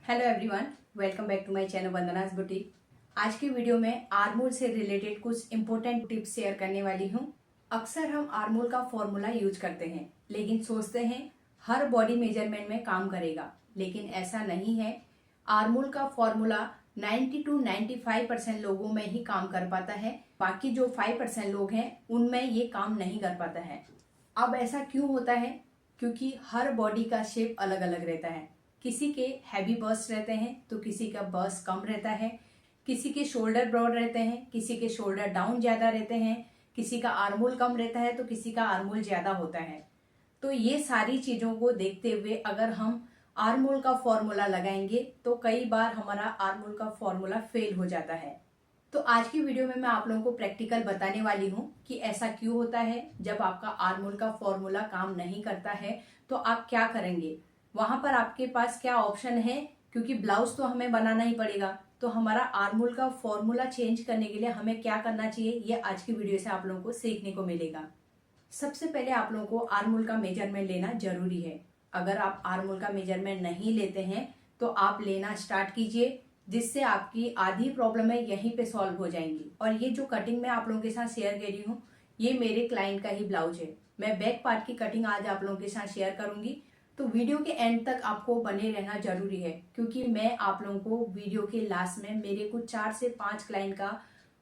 Hello everyone, welcome back to my channel Vandana's boutique. आज की video में आर्मोल से रिलेटेड कुछ इंपॉर्टेंट टिप्स शेयर करने वाली हूँ। अक्सर हम आर्मोल का फॉर्मूला यूज करते हैं, लेकिन सोचते हैं हर बॉडी मेजरमेंट में काम करेगा, लेकिन ऐसा नहीं है। आर्मोल का फॉर्मूला 90 to 95% लोगों में ही काम कर पाता है। बाकी जो 5% लोग हैं उनमें ये काम नहीं कर पाता है। अब ऐसा क्यों होता है? क्योंकि हर बॉडी का शेप अलग अलग रहता है। किसी के हैवी बस्ट रहते हैं तो किसी का बस्ट कम रहता है, किसी के शोल्डर ब्रॉड रहते हैं, किसी के शोल्डर डाउन ज्यादा रहते हैं, किसी का आर्मोल कम रहता है तो किसी का आर्मोल ज्यादा होता है। तो ये सारी चीजों को देखते हुए अगर हम आर्मोल का फॉर्मूला लगाएंगे तो कई बार हमारा आर्मोल का फॉर्मूला फेल हो जाता है। तो आज की वीडियो में मैं आप लोगों को प्रैक्टिकल बताने वाली हूँ कि ऐसा क्यों होता है। जब आपका आर्मोल का फॉर्मूला काम नहीं करता है तो आप क्या करेंगे, वहां पर आपके पास क्या ऑप्शन है, क्योंकि ब्लाउज तो हमें बनाना ही पड़ेगा। तो हमारा आर्मोल का फॉर्मूला चेंज करने के लिए हमें क्या करना चाहिए, ये आज की वीडियो से आप लोगों को सीखने को मिलेगा। सबसे पहले आप लोगों को आर्मोल का मेजरमेंट लेना जरूरी है। अगर आप आर्मोल का मेजरमेंट नहीं लेते हैं तो आप लेना स्टार्ट कीजिए, जिससे आपकी आधी प्रॉब्लम है यहीं पे सॉल्व हो जाएंगी। और ये जो कटिंग मैं आप लोगों के साथ शेयर कर रही हूँ, ये मेरे क्लाइंट का ही ब्लाउज है। मैं बैक पार्ट की कटिंग आज आप लोगों के साथ शेयर करूंगी, तो वीडियो के एंड तक आपको बने रहना जरूरी है, क्योंकि मैं आप लोगों को वीडियो के लास्ट में मेरे कुछ 4 से 5 क्लाइंट का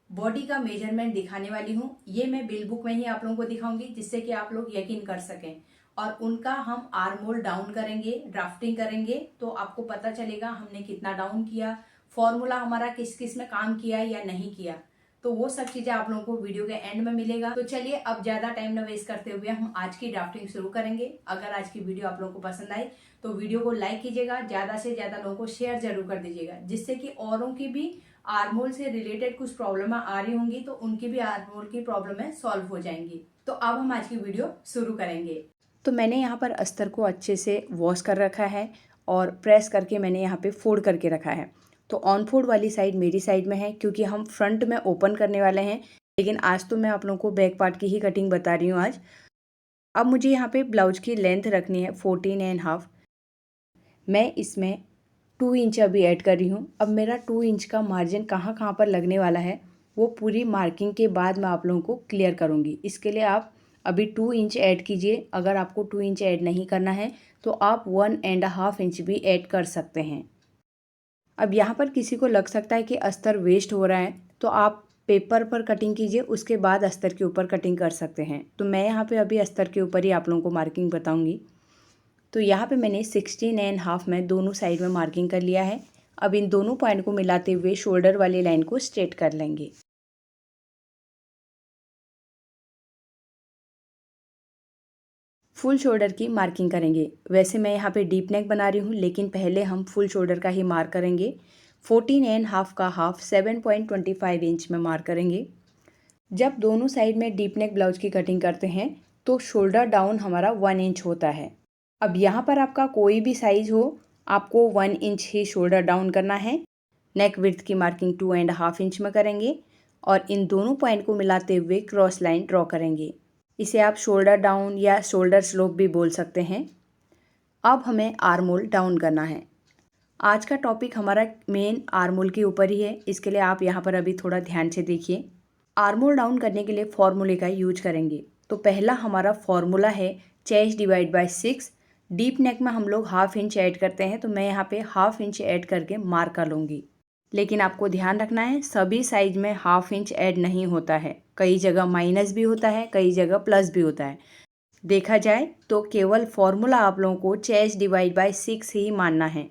बॉडी का मेजरमेंट दिखाने वाली हूँ। ये मैं बिल बुक में ही आप लोगों को दिखाऊंगी, जिससे कि आप लोग यकीन कर सकें। और उनका हम आर्मोल डाउन करेंगे, ड्राफ्टिंग करेंगे, तो आपको पता चलेगा हमने कितना डाउन किया, फॉर्मूला हमारा किस किस में काम किया या नहीं किया। तो वो सब चीजें आप लोगों को वीडियो के एंड में मिलेगा। तो चलिए अब ज्यादा टाइम न वेस्ट करते हुए हम आज की ड्राफ्टिंग शुरू करेंगे। अगर आज की वीडियो आप लोगों को पसंद आई तो वीडियो को लाइक कीजिएगा, ज्यादा से ज्यादा लोगों को शेयर जरूर कर दीजिएगा, जिससे कि औरों की भी आर्मोल से रिलेटेड कुछ प्रॉब्लम आ रही होंगी तो उनकी भी आर्मोल की प्रॉब्लम सॉल्व हो जाएंगी। तो अब हम आज की वीडियो शुरू करेंगे। तो मैंने यहाँ पर अस्तर को अच्छे से वॉश कर रखा है और प्रेस करके मैंने यहाँ पे फोल्ड करके रखा है। तो ऑन फोल्ड वाली साइड मेरी साइड में है, क्योंकि हम फ्रंट में ओपन करने वाले हैं, लेकिन आज तो मैं आप लोगों को बैक पार्ट की ही कटिंग बता रही हूँ आज। अब मुझे यहाँ पे ब्लाउज की लेंथ रखनी है 14.5। मैं इसमें 2 इंच अभी ऐड कर रही हूँ। अब मेरा 2 इंच का मार्जिन कहाँ कहाँ पर लगने वाला है वो पूरी मार्किंग के बाद मैं आप लोगों को क्लियर करूँगी। इसके लिए आप अभी 2 इंच ऐड कीजिए। अगर आपको 2 इंच ऐड नहीं करना है तो आप 1.5 इंच भी ऐड कर सकते हैं। अब यहाँ पर किसी को लग सकता है कि अस्तर वेस्ट हो रहा है, तो आप पेपर पर कटिंग कीजिए, उसके बाद अस्तर के ऊपर कटिंग कर सकते हैं। तो मैं यहाँ पे अभी अस्तर के ऊपर ही आप लोगों को मार्किंग बताऊँगी। तो यहाँ पे मैंने 16.5 में दोनों साइड में मार्किंग कर लिया है। अब इन दोनों पॉइंट को मिलाते हुए शोल्डर वाली लाइन को स्ट्रेट कर लेंगे। फुल शोल्डर की मार्किंग करेंगे। वैसे मैं यहाँ पे डीप नेक बना रही हूँ, लेकिन पहले हम फुल शोल्डर का ही मार्क करेंगे। 14.5 का हाफ 7.25 इंच में मार्क करेंगे। जब दोनों साइड में डीप नेक ब्लाउज की कटिंग करते हैं तो शोल्डर डाउन हमारा 1 इंच होता है। अब यहाँ पर आपका कोई भी साइज हो, आपको 1 इंच ही शोल्डर डाउन करना है। नेक विड्थ की मार्किंग 2.5 इंच में करेंगे और इन दोनों पॉइंट को मिलाते हुए क्रॉस लाइन ड्रॉ करेंगे। इसे आप शोल्डर डाउन या शोल्डर स्लोप भी बोल सकते हैं। अब हमें आर्मोल डाउन करना है। आज का टॉपिक हमारा मेन आर्मोल के ऊपर ही है, इसके लिए आप यहाँ पर अभी थोड़ा ध्यान से देखिए। आर्मोल डाउन करने के लिए फॉर्मूले का यूज करेंगे। तो पहला हमारा फॉर्मूला है chest divide by 6। Deep neck में हम लोग 1/2 इंच ऐड करते हैं, तो मैं यहाँ पे 1/2 इंच ऐड करके मार्क कर लूँगी। लेकिन आपको ध्यान रखना है सभी साइज में 1/2 इंच ऐड नहीं होता है। कई जगह माइनस भी होता है, कई जगह प्लस भी होता है। देखा जाए तो केवल फॉर्मूला आप लोगों को चेस्ट डिवाइड बाय 6 ही मानना है।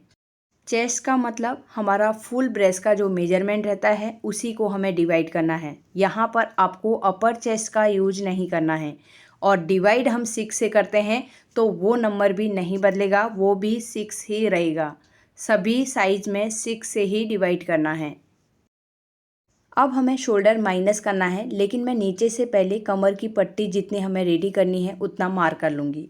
चेस्ट का मतलब हमारा फुल ब्रेस्ट का जो मेजरमेंट रहता है उसी को हमें डिवाइड करना है। यहाँ पर आपको अपर चेस्ट का यूज नहीं करना है। और डिवाइड हम 6 से करते हैं तो वो नंबर भी नहीं बदलेगा, वो भी 6 ही रहेगा। सभी साइज में 6 से ही डिवाइड करना है। अब हमें शोल्डर माइनस करना है, लेकिन मैं नीचे से पहले कमर की पट्टी जितनी हमें रेडी करनी है उतना मार्क कर लूँगी।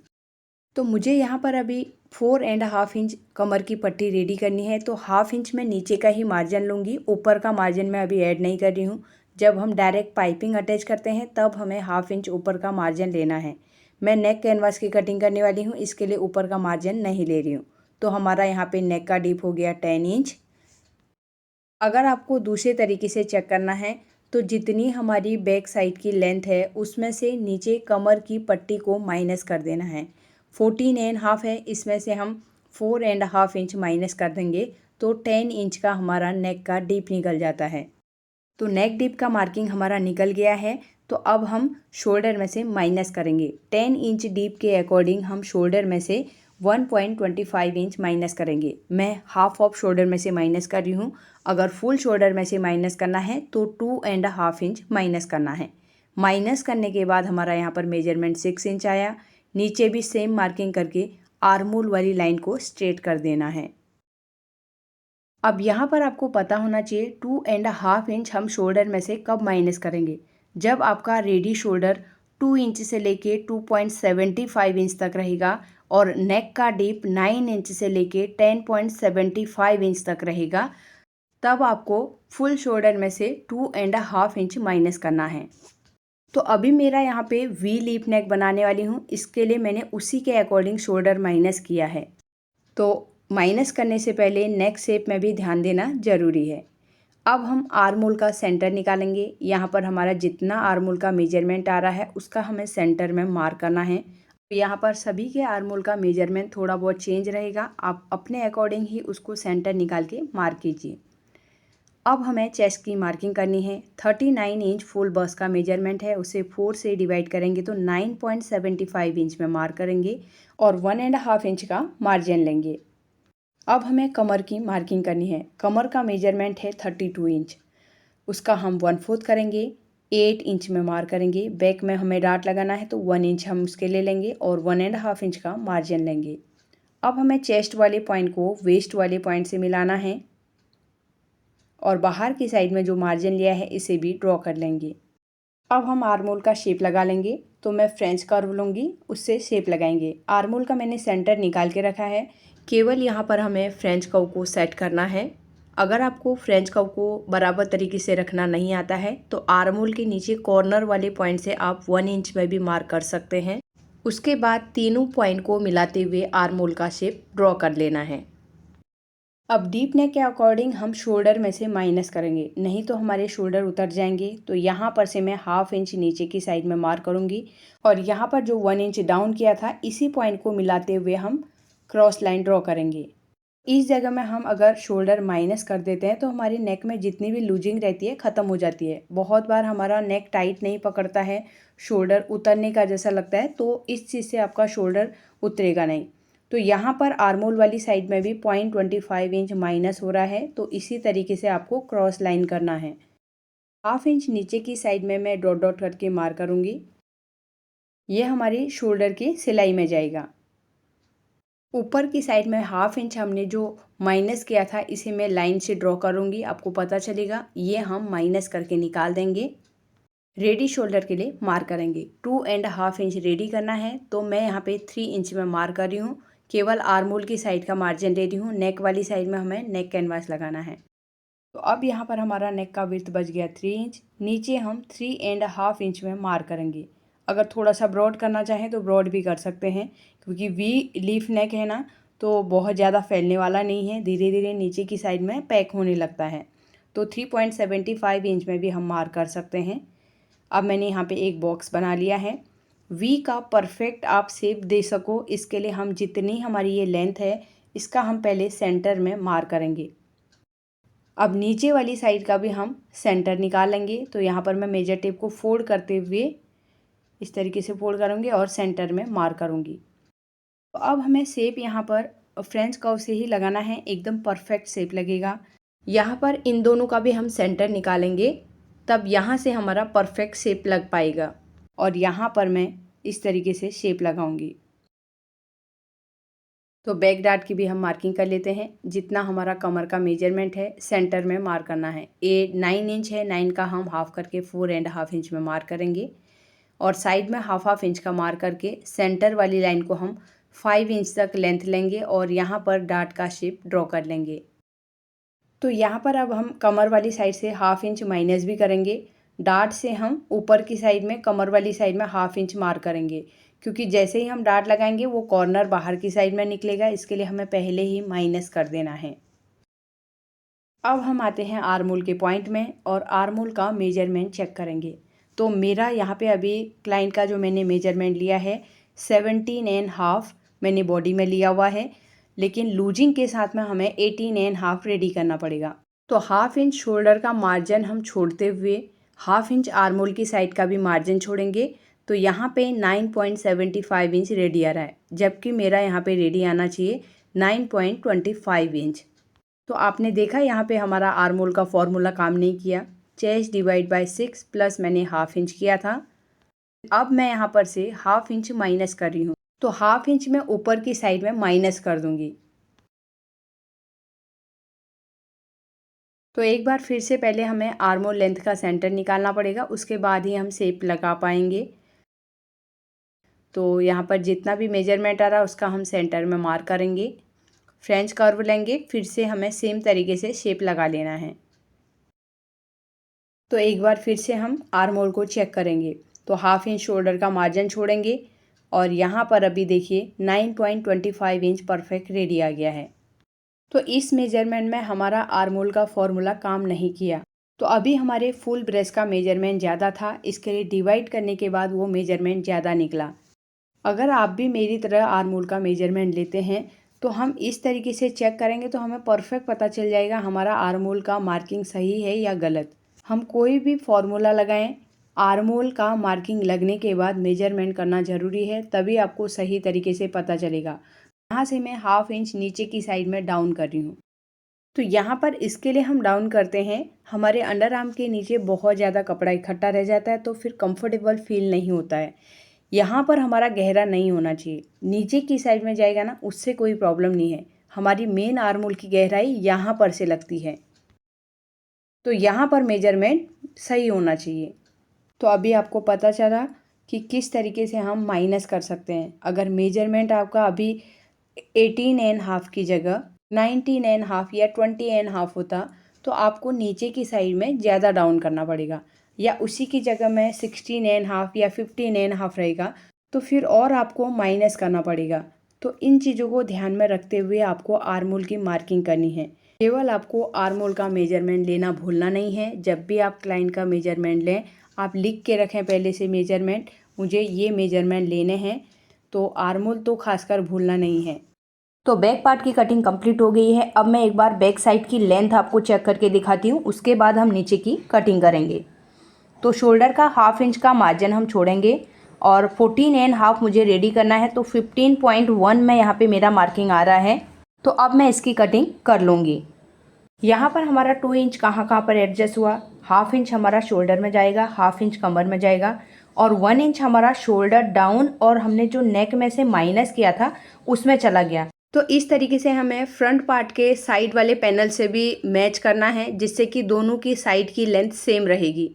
तो मुझे यहाँ पर अभी 4.5 इंच कमर की पट्टी रेडी करनी है, तो 1/2 इंच में नीचे का ही मार्जिन लूँगी। ऊपर का मार्जिन मैं अभी ऐड नहीं कर रही हूँ। जब हम डायरेक्ट पाइपिंग अटैच करते हैं तब हमें 1/2 इंच ऊपर का मार्जिन लेना है। मैं नेक कैनवास की कटिंग करने वाली हूँ, इसके लिए ऊपर का मार्जिन नहीं ले रही हूँ। तो हमारा यहाँ पे नेक का डीप हो गया 10 इंच। अगर आपको दूसरे तरीके से चेक करना है तो जितनी हमारी बैक साइड की लेंथ है उसमें से नीचे कमर की पट्टी को माइनस कर देना है। 14.5 है, इसमें से हम 4.5 इंच माइनस कर देंगे तो 10 इंच का हमारा नेक का डीप निकल जाता है। तो नेक डीप का मार्किंग हमारा निकल गया है। तो अब हम शोल्डर में से माइनस करेंगे। 10 इंच डीप के अकॉर्डिंग हम शोल्डर में से 1.25 इंच माइनस करेंगे। मैं हाफ ऑफ शोल्डर में से माइनस कर रही हूँ। अगर फुल शोल्डर में से माइनस करना है तो 2.5 इंच माइनस करना है। माइनस करने के बाद हमारा यहाँ पर मेजरमेंट 6 इंच आया। नीचे भी सेम मार्किंग करके आर्मोल वाली लाइन को स्ट्रेट कर देना है। अब यहाँ पर आपको पता होना चाहिए 2.5 इंच हम शोल्डर में से कब माइनस करेंगे, जब आपका रेडी शोल्डर 2 इंच से लेके 2.75 इंच तक रहेगा और नेक का डीप 9 इंच से लेके 10.75 इंच तक रहेगा, तब आपको फुल शोल्डर में से 2.5 इंच माइनस करना है। तो अभी मेरा यहाँ पे वी लीफ नेक बनाने वाली हूँ, इसके लिए मैंने उसी के अकॉर्डिंग शोल्डर माइनस किया है। तो माइनस करने से पहले नेक शेप में भी ध्यान देना ज़रूरी है। अब हम आर्मोल का सेंटर निकालेंगे। यहाँ पर हमारा जितना आर्मोल का मेजरमेंट आ रहा है उसका हमें सेंटर में मार्क करना है। यहाँ पर सभी के आर्मोल का मेजरमेंट थोड़ा बहुत चेंज रहेगा, आप अपने अकॉर्डिंग ही उसको सेंटर निकाल के मार्क कीजिए। अब हमें चेस्ट की मार्किंग करनी है। 39 इंच फुल बस्ट का मेजरमेंट है, उसे 4 से डिवाइड करेंगे तो 9.75 इंच में मार्क करेंगे और 1.5 इंच का मार्जिन लेंगे। अब हमें कमर की मार्किंग करनी है। कमर का मेजरमेंट है 32 इंच, उसका हम 1/4 करेंगे, 8 इंच में मार्क करेंगे। बैक में हमें डाट लगाना है तो 1 इंच हम उसके ले लेंगे और 1.5 इंच का मार्जिन लेंगे। अब हमें चेस्ट वाले पॉइंट को वेस्ट वाले पॉइंट से मिलाना है और बाहर की साइड में जो मार्जिन लिया है इसे भी ड्रॉ कर लेंगे। अब हम आर्मोल का शेप लगा लेंगे। तो मैं फ्रेंच कर्व लूँगी, उससे शेप लगाएंगे। आर्मोल का मैंने सेंटर निकाल के रखा है, केवल यहाँ पर हमें फ्रेंच कर्व को सेट करना है। अगर आपको फ्रेंच कर्व को बराबर तरीके से रखना नहीं आता है तो आर्मोल के नीचे कॉर्नर वाले पॉइंट से आप 1 इंच में भी मार्क कर सकते हैं। उसके बाद तीनों पॉइंट को मिलाते हुए आर्मोल का शेप ड्रॉ कर लेना है। अब डीप नेक के अकॉर्डिंग हम शोल्डर में से माइनस करेंगे, नहीं तो हमारे शोल्डर उतर जाएंगे। तो यहाँ पर से मैं 1/2 इंच नीचे की साइड में मार्क करूँगी और यहाँ पर जो 1 इंच डाउन किया था इसी पॉइंट को मिलाते हुए हम क्रॉस लाइन ड्रॉ करेंगे। इस जगह में हम अगर शोल्डर माइनस कर देते हैं तो हमारी नेक में जितनी भी लूजिंग रहती है ख़त्म हो जाती है। बहुत बार हमारा नेक टाइट नहीं पकड़ता है, शोल्डर उतरने का जैसा लगता है, तो इस चीज़ से आपका शोल्डर उतरेगा नहीं। तो यहाँ पर आर्मोल वाली साइड में भी 0.25 इंच माइनस हो रहा है, तो इसी तरीके से आपको क्रॉस लाइन करना है। 1/2 इंच नीचे की साइड में मैं डॉट डॉट करके मार्क करूँगी। ये हमारी शोल्डर की सिलाई में जाएगा। ऊपर की साइड में 1/2 इंच हमने जो माइनस किया था इसे मैं लाइन से ड्रॉ करूँगी, आपको पता चलेगा। ये हम माइनस करके निकाल देंगे। रेडी शोल्डर के लिए मार्क करेंगे। 2.5 इंच रेडी करना है, तो मैं यहाँ पे 3 इंच में मार्क कर रही हूँ। केवल आर्मोल की साइड का मार्जिन ले रही हूँ, नेक वाली साइड में हमें नेक कैनवास लगाना है। तो अब यहाँ पर हमारा नेक का विड्थ बच गया 3 इंच। नीचे हम 3.5 इंच में मार्क करेंगे। अगर थोड़ा सा ब्रॉड करना चाहें तो ब्रॉड भी कर सकते हैं, क्योंकि वी लीफ नेक है ना, तो बहुत ज़्यादा फैलने वाला नहीं है, धीरे धीरे नीचे की साइड में पैक होने लगता है। तो 3.75 इंच में भी हम मार्क कर सकते हैं। अब मैंने यहाँ पे एक बॉक्स बना लिया है। वी का परफेक्ट आप शेप दे सको, इसके लिए हम जितनी हमारी ये लेंथ है इसका हम पहले सेंटर में मार्क करेंगे। अब नीचे वाली साइड का भी हम सेंटर निकालेंगे। तो यहाँ पर मैं मेजर टेप को फोल्ड करते हुए इस तरीके से फोल्ड करूँगी और सेंटर में मार्क करूँगी। तो अब हमें शेप यहाँ पर फ्रेंच कर्व से ही लगाना है, एकदम परफेक्ट शेप लगेगा। यहाँ पर इन दोनों का भी हम सेंटर निकालेंगे, तब यहाँ से हमारा परफेक्ट शेप लग पाएगा। और यहाँ पर मैं इस तरीके से शेप लगाऊंगी। तो बैक डार्ट की भी हम मार्किंग कर लेते हैं। जितना हमारा कमर का मेजरमेंट है सेंटर में मार्क करना है। 9 इंच है, 9 का हम हाफ करके 4.5 इंच में मार्क करेंगे और साइड में हाफ इंच का मार्क करके सेंटर वाली लाइन को हम 5 इंच तक लेंथ लेंगे और यहाँ पर डार्ट का शेप ड्रॉ कर लेंगे। तो यहाँ पर अब हम कमर वाली साइड से 1/2 इंच माइनस भी करेंगे। डार्ट से हम ऊपर की साइड में कमर वाली साइड में 1/2 इंच मार्क करेंगे, क्योंकि जैसे ही हम डार्ट लगाएंगे वो कॉर्नर बाहर की साइड में निकलेगा, इसके लिए हमें पहले ही माइनस कर देना है। अब हम आते हैं आर्मोल के पॉइंट में और आर्मोल का मेजरमेंट चेक करेंगे। तो मेरा यहाँ पे अभी क्लाइंट का जो मैंने मेजरमेंट लिया है 17.5 मैंने बॉडी में लिया हुआ है, लेकिन लूजिंग के साथ में हमें 18.5 रेडी करना पड़ेगा। तो हाफ इंच शोल्डर का मार्जिन हम छोड़ते हुए हाफ इंच आर्मोल की साइड का भी मार्जिन छोड़ेंगे। तो यहाँ पे 9.75 इंच रेडी आ रहा है, जबकि मेरा यहाँ पे रेडी आना चाहिए 9.25 इंच। तो आपने देखा यहाँ पे हमारा आर्मोल का फॉर्मूला काम नहीं किया। चेस्ट डिवाइड बाय 6 प्लस मैंने हाफ इंच किया था। अब मैं यहाँ पर से हाफ इंच माइनस कर रही हूँ, तो हाफ इंच मैं ऊपर की साइड में माइनस कर दूंगी। तो एक बार फिर से पहले हमें आर्मोल लेंथ का सेंटर निकालना पड़ेगा, उसके बाद ही हम शेप लगा पाएंगे। तो यहाँ पर जितना भी मेजरमेंट आ रहा है उसका हम सेंटर में मार्क करेंगे। फ्रेंच कर्व लेंगे, फिर से हमें सेम तरीके से शेप लगा लेना है। तो एक बार फिर से हम आर्मोल को चेक करेंगे। तो हाफ इंच शोल्डर का मार्जिन छोड़ेंगे और यहाँ पर अभी देखिए 9.25 इंच परफेक्ट रेडी आ गया है। तो इस मेजरमेंट में हमारा आर्मोल का फॉर्मूला काम नहीं किया। तो अभी हमारे फुल ब्रेस्ट का मेजरमेंट ज़्यादा था, इसके लिए डिवाइड करने के बाद वो मेजरमेंट ज़्यादा निकला। अगर आप भी मेरी तरह आर्मोल का मेजरमेंट लेते हैं तो हम इस तरीके से चेक करेंगे तो हमें परफेक्ट पता चल जाएगा हमारा आर्मोल का मार्किंग सही है या गलत। हम कोई भी फॉर्मूला लगाएं, आर्मोल का मार्किंग लगने के बाद मेजरमेंट करना ज़रूरी है, तभी आपको सही तरीके से पता चलेगा। यहाँ से मैं हाफ इंच नीचे की साइड में डाउन कर रही हूँ। तो यहाँ पर इसके लिए हम डाउन करते हैं, हमारे अंडर आर्म के नीचे बहुत ज़्यादा कपड़ा इकट्ठा रह जाता है तो फिर कंफर्टेबल फील नहीं होता है। यहाँ पर हमारा गहरा नहीं होना चाहिए, नीचे की साइड में जाएगा ना उससे कोई प्रॉब्लम नहीं है। हमारी मेन आर्मोल की गहराई यहाँ पर से लगती है, तो यहाँ पर मेजरमेंट सही होना चाहिए। तो अभी आपको पता चला कि किस तरीके से हम माइनस कर सकते हैं। अगर मेजरमेंट आपका अभी 18.5 की जगह 19.5 या 20.5 होता तो आपको नीचे की साइड में ज़्यादा डाउन करना पड़ेगा, या उसी की जगह में 16.5 या 15.5 रहेगा तो फिर और आपको माइनस करना पड़ेगा। तो इन चीज़ों को ध्यान में रखते हुए आपको आर्मोल की मार्किंग करनी है। केवल आपको आर्मोल का मेजरमेंट लेना भूलना नहीं है। जब भी आप क्लाइंट का मेजरमेंट लें आप लिख के रखें पहले से मेजरमेंट, मुझे ये मेजरमेंट लेने हैं। तो आर्मोल तो खासकर भूलना नहीं है। तो बैक पार्ट की कटिंग कंप्लीट हो गई है। अब मैं एक बार बैक साइड की लेंथ आपको चेक करके दिखाती हूँ, उसके बाद हम नीचे की कटिंग करेंगे। तो शोल्डर का हाफ इंच का मार्जिन हम छोड़ेंगे और 14.5 मुझे रेडी करना है। तो 15.1 में यहाँ पे मेरा मार्किंग आ रहा है। तो अब मैं इसकी कटिंग कर लूँगी। यहाँ पर हमारा 2 इंच कहाँ पर एडजस्ट हुआ, हाफ इंच हमारा शोल्डर में जाएगा, हाफ इंच कमर में जाएगा और 1 इंच हमारा शोल्डर डाउन और हमने जो नेक में से माइनस किया था उसमें चला गया। तो इस तरीके से हमें फ्रंट पार्ट के साइड वाले पैनल से भी मैच करना है, जिससे कि दोनों की साइड की लेंथ सेम रहेगी।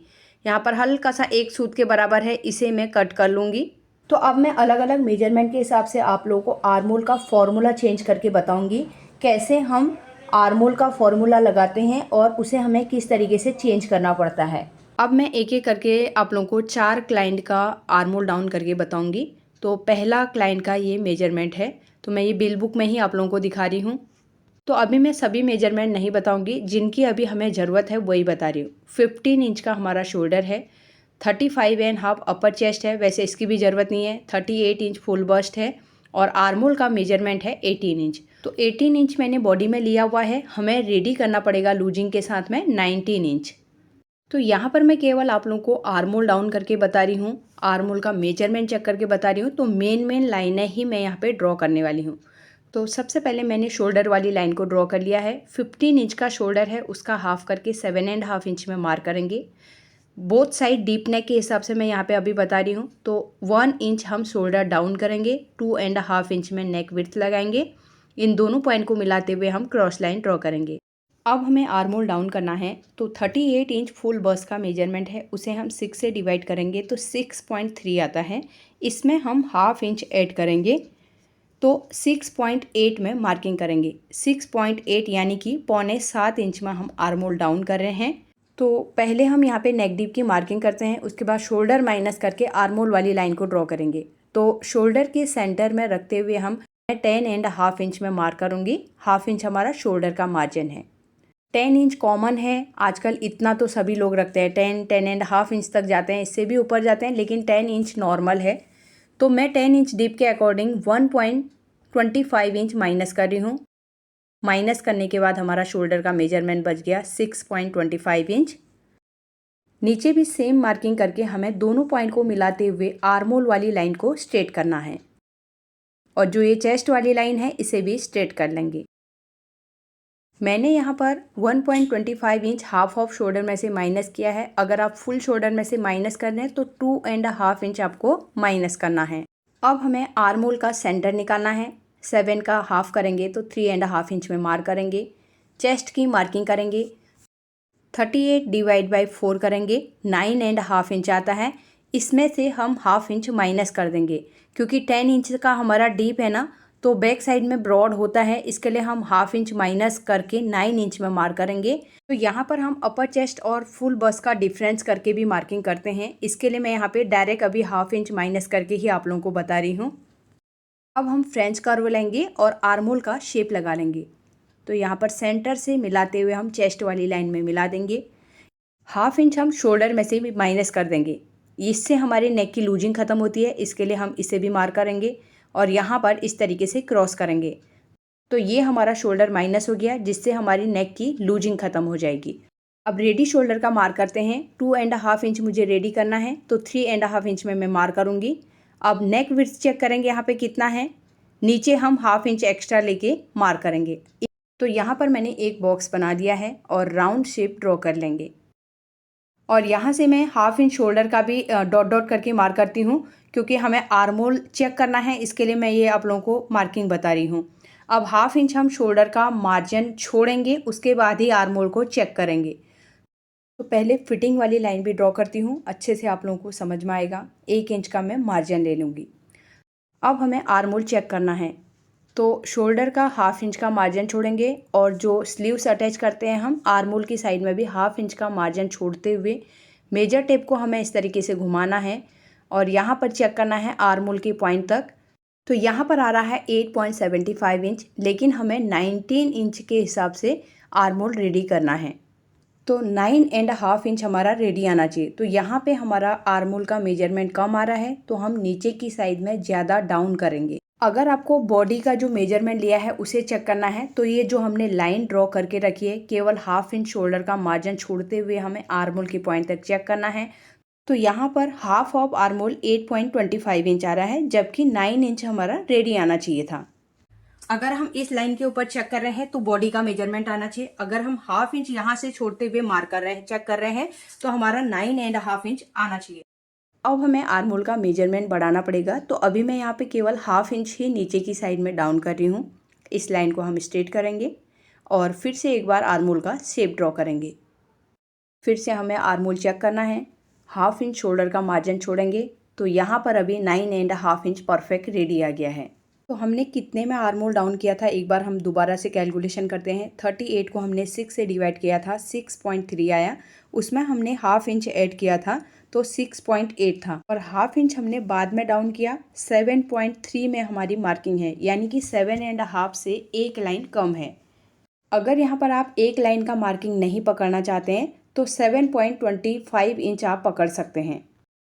यहाँ पर हल्का सा एक सूत के बराबर है, इसे मैं कट कर लूँगी। तो अब मैं अलग अलग मेजरमेंट के हिसाब से आप लोगों को आर्मोल का फॉर्मूला चेंज करके बताऊँगी कैसे हम आर्मोल का फॉर्मूला लगाते हैं और उसे हमें किस तरीके से चेंज करना पड़ता है। अब मैं एक एक करके आप लोगों को 4 क्लाइंट का आर्मोल डाउन करके बताऊंगी। तो पहला क्लाइंट का ये मेजरमेंट है, तो मैं ये बिल बुक में ही आप लोगों को दिखा रही हूँ। तो अभी मैं सभी मेजरमेंट नहीं बताऊंगी, जिनकी अभी हमें ज़रूरत है वही बता रही हूँ। 15 इंच का हमारा शोल्डर है, 35.5 अपर चेस्ट है, वैसे इसकी भी ज़रूरत नहीं है। 38 इंच फुल बस्ट है और आर्मोल का मेजरमेंट है 18 इंच। तो 18 इंच मैंने बॉडी में लिया हुआ है, हमें रेडी करना पड़ेगा लूजिंग के साथ में 19 इंच। तो यहाँ पर मैं केवल आप लोगों को आर्मोल डाउन करके बता रही हूँ, आर्मोल का मेजरमेंट चेक करके बता रही हूँ। तो मेन लाइनें ही मैं यहाँ पे ड्रॉ करने वाली हूँ। तो सबसे पहले मैंने शोल्डर वाली लाइन को ड्रॉ कर लिया है। 15 इंच का शोल्डर है, उसका हाफ करके 7.5 इंच में मार्क करेंगे। बोथ साइड डीप नेक के हिसाब से मैं यहाँ पे अभी बता रही हूँ। तो 1 इंच हम शोल्डर डाउन करेंगे, 2.5 इंच में नेक विड्थ लगाएंगे। इन दोनों पॉइंट को मिलाते हुए हम क्रॉस लाइन ड्रॉ करेंगे। अब हमें आर्मोल डाउन करना है। तो 38 इंच फुल बस्ट का मेजरमेंट है, उसे हम 6 से डिवाइड करेंगे तो 6.3 आता है। इसमें हम हाफ इंच ऐड करेंगे तो 6.8 में मार्किंग करेंगे। 6.8 यानी कि 6.25 इंच में हम आर्मोल डाउन कर रहे हैं। तो पहले हम यहाँ पे नेक डीप की मार्किंग करते हैं, उसके बाद शोल्डर माइनस करके आर्मोल वाली लाइन को ड्रॉ करेंगे। तो शोल्डर के सेंटर में रखते हुए हम 10.5 इंच में मार्क करूँगी। 1/2 इंच हमारा शोल्डर का मार्जिन है। 10 इंच कॉमन है, आजकल इतना तो सभी लोग रखते हैं, 10.5 इंच तक जाते हैं, इससे भी ऊपर जाते हैं, लेकिन 10 इंच नॉर्मल है। तो मैं 10 इंच डीप के अकॉर्डिंग 1.25 इंच माइनस कर रही हूँ। माइनस करने के बाद हमारा शोल्डर का मेजरमेंट बच गया 6.25 इंच। नीचे भी सेम मार्किंग करके हमें दोनों पॉइंट को मिलाते हुए आर्मोल वाली लाइन को स्ट्रेट करना है, और जो ये चेस्ट वाली लाइन है इसे भी स्ट्रेट कर लेंगे। मैंने यहाँ पर 1.25 इंच हाफ ऑफ शोल्डर में से माइनस किया है। अगर आप फुल शोल्डर में से माइनस कर रहे हैं तो 2.5 इंच आपको माइनस करना है। अब हमें आर्मोल का सेंटर निकालना है। 7 का हाफ करेंगे तो 3.5 इंच में मार्क करेंगे। चेस्ट की मार्किंग करेंगे, 38 डिवाइड बाई 4 करेंगे, 9.5 इंच आता है। इसमें से हम 1/2 इंच माइनस कर देंगे, क्योंकि 10 इंच का हमारा डीप है ना, तो बैक साइड में ब्रॉड होता है, इसके लिए हम 1/2 इंच माइनस करके 9 इंच में मार्क करेंगे। तो यहाँ पर हम अपर चेस्ट और फुल बस्ट का डिफरेंस करके भी मार्किंग करते हैं। इसके लिए मैं यहाँ पे डायरेक्ट अभी 1/2 इंच माइनस करके ही आप लोगों को बता रही हूँ। अब हम फ्रेंच कर्व लेंगे और आर्मोल का शेप लगा लेंगे। तो यहाँ पर सेंटर से मिलाते हुए हम चेस्ट वाली लाइन में मिला देंगे। 1/2 इंच हम शोल्डर में से भी माइनस कर देंगे, इससे हमारे नेक की लूजिंग ख़त्म होती है, इसके लिए हम इसे भी मार्क करेंगे और यहाँ पर इस तरीके से क्रॉस करेंगे। तो ये हमारा शोल्डर माइनस हो गया, जिससे हमारी नेक की लूजिंग ख़त्म हो जाएगी। अब रेडी शोल्डर का मार्क करते हैं। 2.5 इंच मुझे रेडी करना है, तो 3.5 इंच में मैं मार्क करूँगी। अब नेक विड्थ चेक करेंगे यहाँ पे कितना है। नीचे हम 1/2 इंच एक्स्ट्रा लेके मार्क करेंगे। तो यहाँ पर मैंने एक बॉक्स बना दिया है और राउंड शेप ड्रॉ कर लेंगे। और यहाँ से मैं 1/2 इंच शोल्डर का भी डॉट डॉट करके मार्क करती हूँ, क्योंकि हमें आर्मोल चेक करना है, इसके लिए मैं ये आप लोगों को मार्किंग बता रही हूँ। अब 1/2 इंच हम शोल्डर का मार्जिन छोड़ेंगे, उसके बाद ही आर्मोल को चेक करेंगे। तो पहले फिटिंग वाली लाइन भी ड्रॉ करती हूँ, अच्छे से आप लोगों को समझ में आएगा। 1 इंच का मैं मार्जिन ले लूँगी। अब हमें आर्मोल चेक करना है, तो शोल्डर का 1/2 इंच का मार्जिन छोड़ेंगे और जो स्लीव्स अटैच करते हैं हम आर्मोल की साइड में भी 1/2 इंच का मार्जिन छोड़ते हुए मेजर टेप को हमें इस तरीके से घुमाना है और यहाँ पर चेक करना है आर्मोल की पॉइंट तक। तो यहाँ पर आ रहा है 8.75 इंच, लेकिन हमें 19 इंच के हिसाब से आर्मोल रेडी करना है। तो 9.5 इंच हमारा रेडी आना चाहिए। तो यहाँ पे हमारा आर्मोल का मेजरमेंट कम आ रहा है, तो हम नीचे की साइड में ज़्यादा डाउन करेंगे। अगर आपको बॉडी का जो मेजरमेंट लिया है उसे चेक करना है, तो ये जो हमने लाइन ड्रॉ करके रखी है, केवल 1/2 इंच शोल्डर का मार्जिन छोड़ते हुए हमें आर्मोल की पॉइंट तक चेक करना है। तो यहाँ पर हाफ ऑफ आर्मोल 8.25 इंच आ रहा है, जबकि 9 इंच हमारा रेडी आना चाहिए था। अगर हम इस लाइन के ऊपर चेक कर रहे हैं तो बॉडी का मेजरमेंट आना चाहिए। अगर हम 1/2 इंच यहाँ से छोड़ते हुए मार्क कर रहे हैं, चेक कर रहे हैं, तो हमारा 9.5 इंच आना चाहिए। अब हमें आर्मोल का मेजरमेंट बढ़ाना पड़ेगा, तो अभी मैं यहाँ पे केवल 1/2 इंच ही नीचे की साइड में डाउन कर रही हूँ। इस लाइन को हम स्ट्रेट करेंगे और फिर से एक बार आर्मोल का शेप ड्रॉ करेंगे। फिर से हमें आर्मोल चेक करना है, 1/2 इंच शोल्डर का मार्जिन छोड़ेंगे, तो यहाँ पर अभी 9.5 इंच परफेक्ट रेडी आ गया है। तो हमने कितने में आर्मोल डाउन किया था, एक बार हम दोबारा से कैलकुलेशन करते हैं। 38 को हमने 6 से डिवाइड किया था, 6.3 आया। उसमें हमने 1/2 इंच ऐड किया था, तो 6.8 था, और 1/2 इंच हमने बाद में डाउन किया। 7.3 में हमारी मार्किंग है, यानी कि 7.5 से एक लाइन कम है। अगर यहाँ पर आप एक लाइन का मार्किंग नहीं पकड़ना चाहते हैं तो 7.25 इंच आप पकड़ सकते हैं।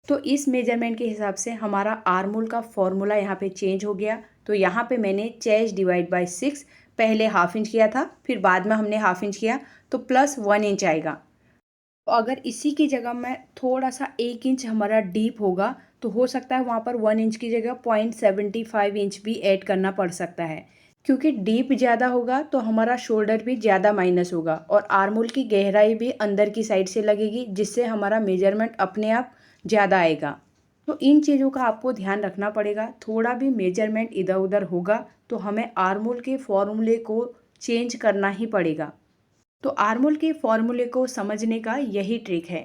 तो इस मेजरमेंट के हिसाब से हमारा आर्मोल का फॉर्मूला यहाँ पे चेंज हो गया। तो यहाँ पे मैंने चेस्ट डिवाइड बाय 6 पहले 1/2 इंच किया था, फिर बाद में हमने 1/2 इंच किया, तो प्लस 1 इंच आएगा। तो अगर इसी की जगह में थोड़ा सा 1 इंच हमारा डीप होगा, तो हो सकता है वहाँ पर 1 इंच की जगह 0.75 इंच भी ऐड करना पड़ सकता है, क्योंकि डीप ज़्यादा होगा तो हमारा शोल्डर भी ज़्यादा माइनस होगा और आर्मोल की गहराई भी अंदर की साइड से लगेगी, जिससे हमारा मेजरमेंट अपने आप ज़्यादा आएगा। तो इन चीज़ों का आपको ध्यान रखना पड़ेगा। थोड़ा भी मेजरमेंट इधर उधर होगा तो हमें आर्मोल के फॉर्मूले को चेंज करना ही पड़ेगा। तो आर्मोल के फॉर्मूले को समझने का यही ट्रिक है।